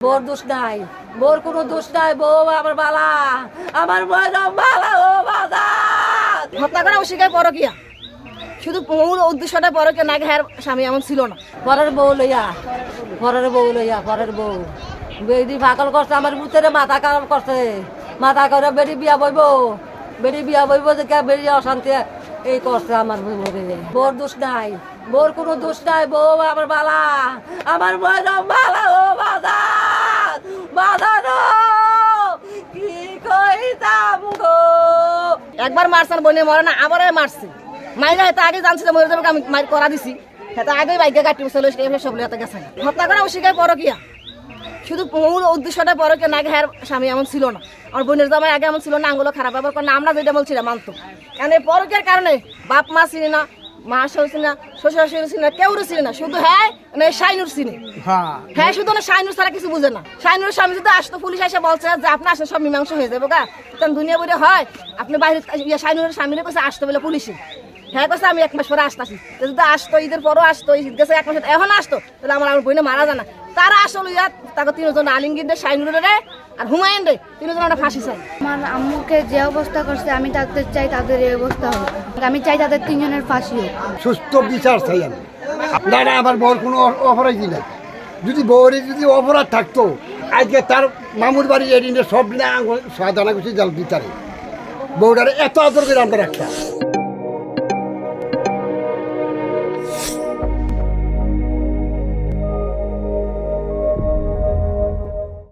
Bore দোষ নাই, bore কোনো দোষ নাই। বউ আমার বালা, আমার বয়রম বালা। ও বাজার হত্যা করা অস্বীকার পরকিয়া, শুধু মূল উদ্দেশ্যটা পরকিয়া, নাকি হ্যাঁ স্বামী এমন ছিল না। পরের বউ লইয়া, পরের বউ লইয়া, পরের বউ বেডি পাগল করছে, আমার ভিতরে মাথা খারাপ করছে। মাথা করে বেডি বিয়া বইব, বেডি বিয়া বইব দেখে বেডি অশান্তি এই করছে আমার বউরে। বোর দোষ নাই, বোর কোনো দোষ নাই। বউ আমার বালা, আমার বয়রম বালা। ও বাজার বাজার কি কইতাম গো। একবার মারছেন বনে মরে না, আবার মারছে। মাইরা হেতে আগে জানছিল মরে যাবে, আমি মার করা দিছি। হেতে আগে বাইকে কাটি বসে সব লিয়াতে গেছে। হত্যা করা অস্বীকার পরকিয়া, শুধু মূল উদ্দেশ্যটা পরকিয়া, নাকি হ্যাঁ স্বামী এমন ছিল না। আমার বোনের জামাই আগে এমন ছিল না, আঙ্গুলো খারাপ ব্যবহার করে না, আমরা যেটা বলছিলাম মানতো। কারণ এই পরকিয়ার কারণে বাপ মা চিনি না, মা শ্বশুর চিনি না, শ্বশুর শাশুড়ি চিনি না, কেউ চিনি না, শুধু হ্যাঁ শাইনুর চিনি। হ্যাঁ শুধু না শাইনুর ছাড়া কিছু বুঝে না। শাইনুর স্বামী যদি আসতো, পুলিশ এসে বলছে যে আপনি আসেন সব মীমাংসা হয়ে যাবো গা, তখন দুনিয়া বলে হয় আপনি বাইরে শাইনুরের স্বামীরে কাছে আসতো বলে পুলিশে। হ্যাঁ কাছে আমি এক মাস পরে আসতেছি, যদি আসতো ঈদের পরও আসতো, ঈদ গেছে এক মাস এখন আসতো, তাহলে আমার বোনে মারা জানা। তারা আসলে তাকে তিনজন আলিঙ্গির রে, শাইনুরের রে আর হুমায়ুন রে, তিনজন আমরা ফাঁসি চাই। আমার আম্মুকে যে অবস্থা করছে, আমি তাদের চাই তাদের এই অবস্থা হোক। আমি চাই তাদের তিনজনের ফাঁসি হোক। সুস্থ বিচার চাই আমি। আপনারা আমার বউর কোনো অপরাধী নাই। যদি বউরে যদি অপরাধ থাকতো, আজকে তার মামুর বাড়ির এদিনে সব না সাদানা গুছি জাল বিচারে বউটারে এত আদর করে আমরা রাখতাম।